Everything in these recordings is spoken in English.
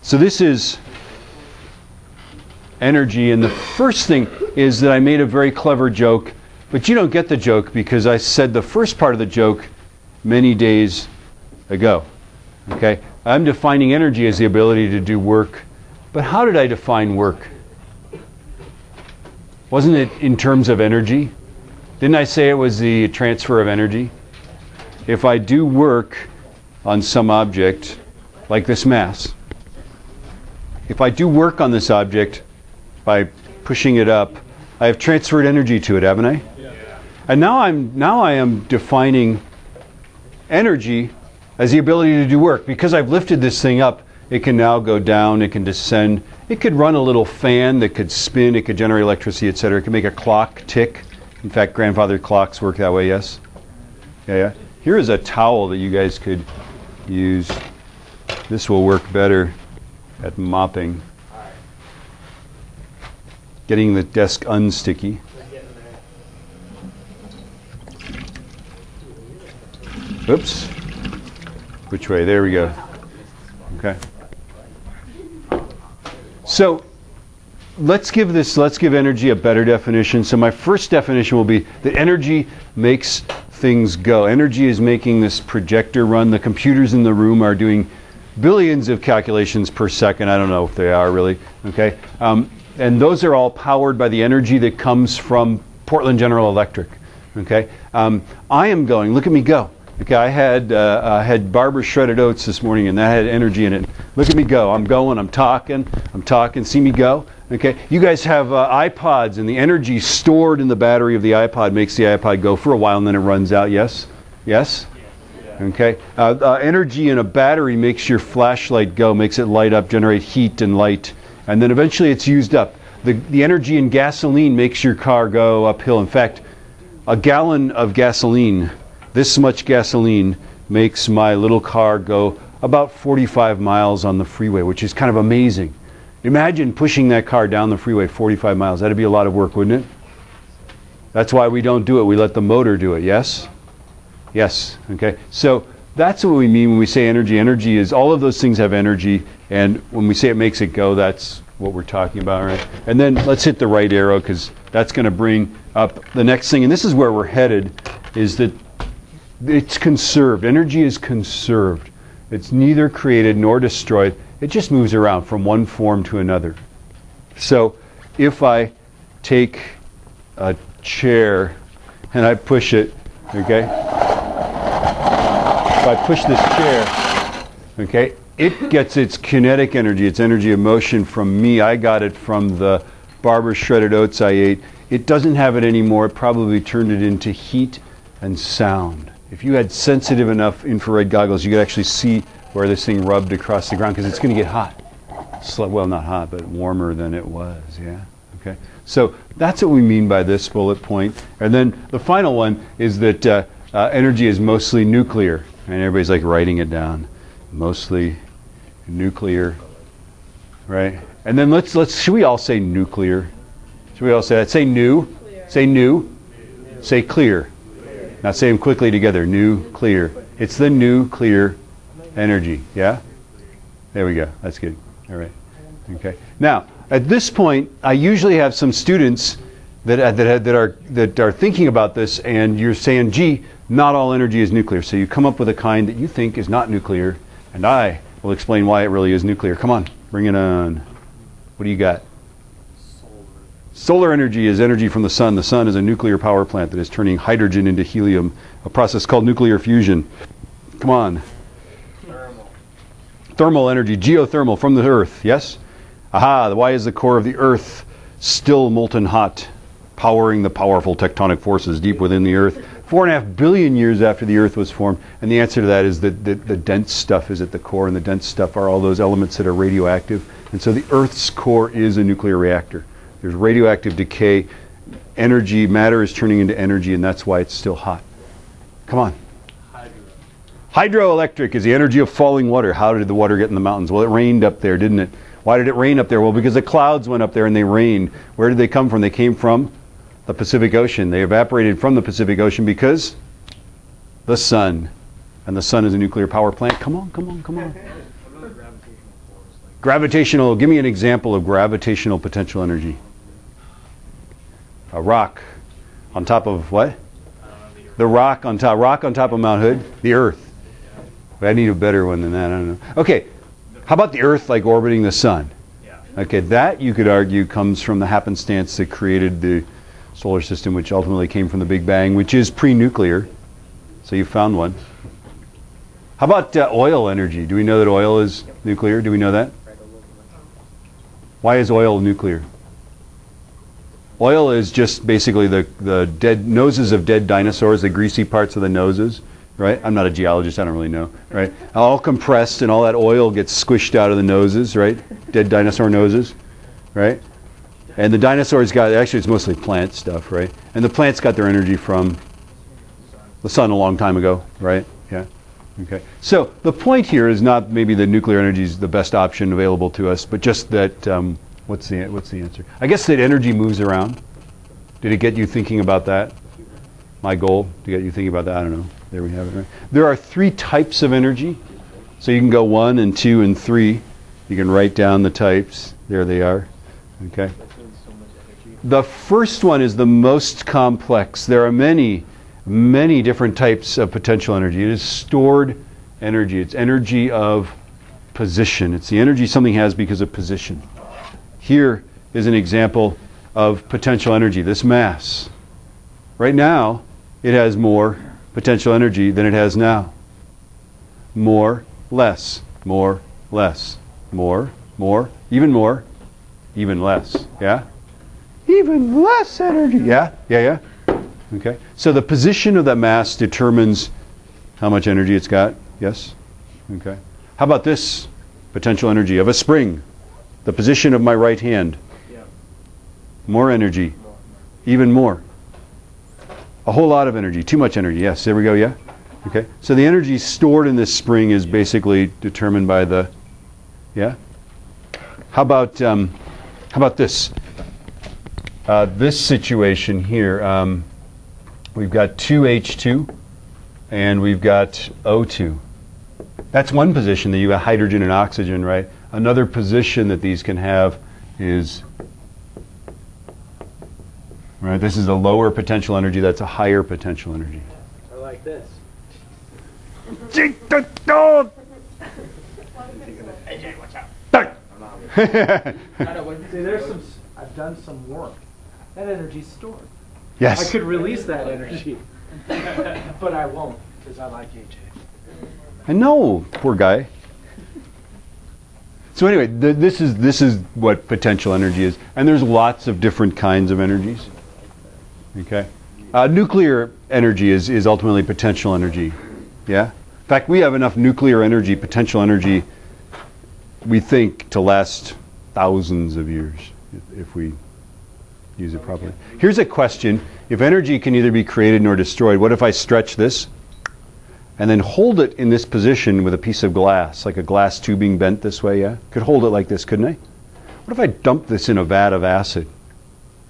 So this is energy, and the first thing is that I made a very clever joke, but you don't get the joke because I said the first part of the joke many days ago. Okay? I'm defining energy as the ability to do work, but how did I define work? Wasn't it in terms of energy? Didn't I say it was the transfer of energy? If I do work on some object, like this mass, if I do work on this object by pushing it up, I have transferred energy to it, haven't I? Yeah. And now I am defining energy as the ability to do work. Because I've lifted this thing up, it can now go down, it can descend. It could run a little fan that could spin, it could generate electricity, etc. It could make a clock tick. In fact, grandfather clocks work that way, yes? Yeah. Here is a towel that you guys could use. This will work better at mopping. Getting the desk unsticky. Oops. Which way? There we go. Okay. So let's give energy a better definition. So my first definition will be that energy makes things go. Energy is making this projector run. The computers in the room are doing billions of calculations per second. I don't know if they are really. Okay. And those are all powered by the energy that comes from Portland General Electric. Okay. I am going. Look at me go. Okay, I had Barbara shredded oats this morning, and that had energy in it. Look at me go. I'm going. I'm talking. See me go. Okay, you guys have iPods, and the energy stored in the battery of the iPod makes the iPod go for a while, and then it runs out. Yes. Yes. Okay. Energy in a battery makes your flashlight go, makes it light up, generate heat and light, and then eventually it's used up. The energy in gasoline makes your car go uphill. In fact, a gallon of gasoline, this much gasoline, makes my little car go about 45 miles on the freeway, which is kind of amazing. Imagine pushing that car down the freeway 45 miles. That'd be a lot of work, wouldn't it? That's why we don't do it. We let the motor do it, yes? Yes, okay. So that's what we mean when we say energy. Energy is, all of those things have energy, and when we say it makes it go, that's what we're talking about, right? And then let's hit the right arrow, because that's going to bring up the next thing, and this is where we're headed, is that it's conserved. Energy is conserved. It's neither created nor destroyed. It just moves around from one form to another. So if I take a chair and I push it, okay? If I push this chair, okay, it gets its kinetic energy, its energy of motion from me. I got it from the Barbara shredded oats I ate. It doesn't have it anymore. It probably turned it into heat and sound. If you had sensitive enough infrared goggles, you could actually see where this thing rubbed across the ground, because it's going to get hot. Well, not hot, but warmer than it was, yeah? Okay. So that's what we mean by this bullet point. And then the final one is that energy is mostly nuclear. And everybody's like writing it down. Mostly nuclear, right? And then should we all say nuclear? Should we all say that? Say new. Clear. Say new. Say clear. Now say them quickly together. Nuclear. It's the nuclear energy. Yeah? There we go. That's good. All right. Okay. Now, at this point, I usually have some students that are thinking about this, and you're saying, gee, not all energy is nuclear. So you come up with a kind that you think is not nuclear, and I will explain why it really is nuclear. Come on. Bring it on. What do you got? Solar energy is energy from the sun. The sun is a nuclear power plant that is turning hydrogen into helium, a process called nuclear fusion. Come on. Thermal energy, geothermal, from the earth, yes? Aha, why is the core of the earth still molten hot, powering the powerful tectonic forces deep within the earth 4.5 billion years after the earth was formed? And the answer to that is that the dense stuff is at the core, and the dense stuff are all those elements that are radioactive. And so the earth's core is a nuclear reactor. There's radioactive decay, energy, matter is turning into energy, and that's why it's still hot. Come on. Hydroelectric is the energy of falling water. How did the water get in the mountains? Well, it rained up there, didn't it? Why did it rain up there? Well, because the clouds went up there and they rained. Where did they come from? They came from the Pacific Ocean. They evaporated from the Pacific Ocean because the sun. And the sun is a nuclear power plant. Come on, come on, come on. Gravitational, give me an example of gravitational potential energy. A rock on top of what? The rock on top of Mount Hood? The Earth. I need a better one than that, I don't know. Okay, how about the Earth like orbiting the sun? Okay, that you could argue comes from the happenstance that created the solar system, which ultimately came from the Big Bang, which is pre-nuclear. So you found one. How about oil energy? Do we know that oil is nuclear? Do we know that? Why is oil nuclear? Oil is just basically the dead noses of dead dinosaurs, the greasy parts of the noses, right? I'm not a geologist, I don't really know, right? All compressed and all that oil gets squished out of the noses, right? Dead dinosaur noses, right? And the dinosaurs got, actually it's mostly plant stuff, right? And the plants got their energy from the sun a long time ago, right? Yeah. Okay. So the point here is not maybe that nuclear energy is the best option available to us, but just that, what's the answer? I guess that energy moves around. Did it get you thinking about that? My goal, to get you thinking about that, I don't know. There we have it, right? There are 3 types of energy. So you can go 1 and 2 and 3. You can write down the types. There they are. Okay. The first one is the most complex. There are many different types of potential energy. It is stored energy. It's energy of position. It's the energy something has because of position. Here is an example of potential energy, this mass. Right now, it has more potential energy than it has now. More, less, more, less, more, even less. Yeah? Even less energy. Yeah? Yeah. Okay. So the position of that mass determines how much energy it's got. Yes? Okay. How about this potential energy of a spring? The position of my right hand. More energy. Even more. A whole lot of energy. Too much energy. Yes. There we go. Yeah? Okay. So the energy stored in this spring is basically determined by the... Yeah? How about this? This situation here. We've got 2H2 and we've got O2. That's one position that you have hydrogen and oxygen, right? Another position that these can have is, right, this is a lower potential energy, that's a higher potential energy. I like this. AJ, watch out. See, there's some, I've done some work. That energy's stored. Yes. I could release that energy, but I won't because I like AJ. I know, poor guy. So anyway, this is what potential energy is, and there's lots of different kinds of energies. Okay, nuclear energy is ultimately potential energy. Yeah. In fact, we have enough nuclear energy, potential energy, we think, to last thousands of years if we use it properly. Here's a question. If energy can neither be created nor destroyed, what if I stretch this and then hold it in this position with a piece of glass, like a glass tubing bent this way, yeah? Could hold it like this, couldn't I? What if I dump this in a vat of acid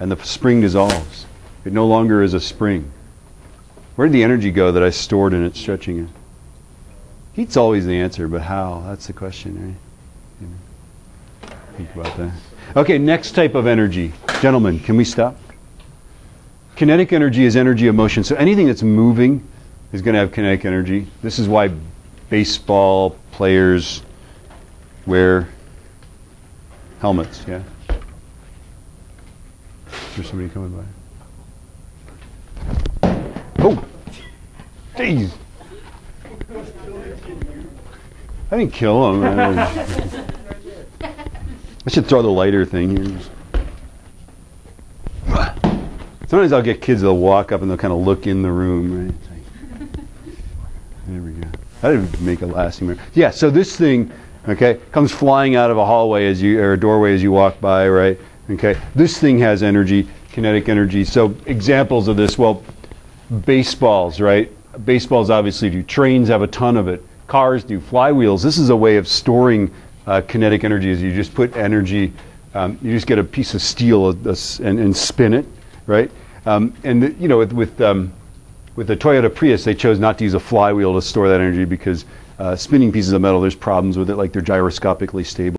and the spring dissolves? It no longer is a spring. Where did the energy go that I stored in it, stretching it? Heat's always the answer, but how? That's the question, right? Think about that. Okay, next type of energy. Gentlemen, can we stop? Kinetic energy is energy of motion. So anything that's moving is going to have kinetic energy. This is why baseball players wear helmets, yeah? Is there somebody coming by? Oh! Jeez! I didn't kill him. I should throw the lighter thing here. Sometimes I'll get kids that'll walk up and they'll kind of look in the room, right? There we go. That didn't make a lasting memory. Yeah, so this thing, okay, comes flying out of a hallway or a doorway as you walk by, right? Okay, this thing has energy, kinetic energy. So examples of this, well, baseballs, right? Baseballs obviously do. Trains have a ton of it. Cars do. Flywheels. This is a way of storing kinetic energy. Is you just put energy, you just get a piece of steel and spin it, right? You know, with the Toyota Prius, they chose not to use a flywheel to store that energy because Spinning pieces of metal, there's problems with it, like they're gyroscopically stable.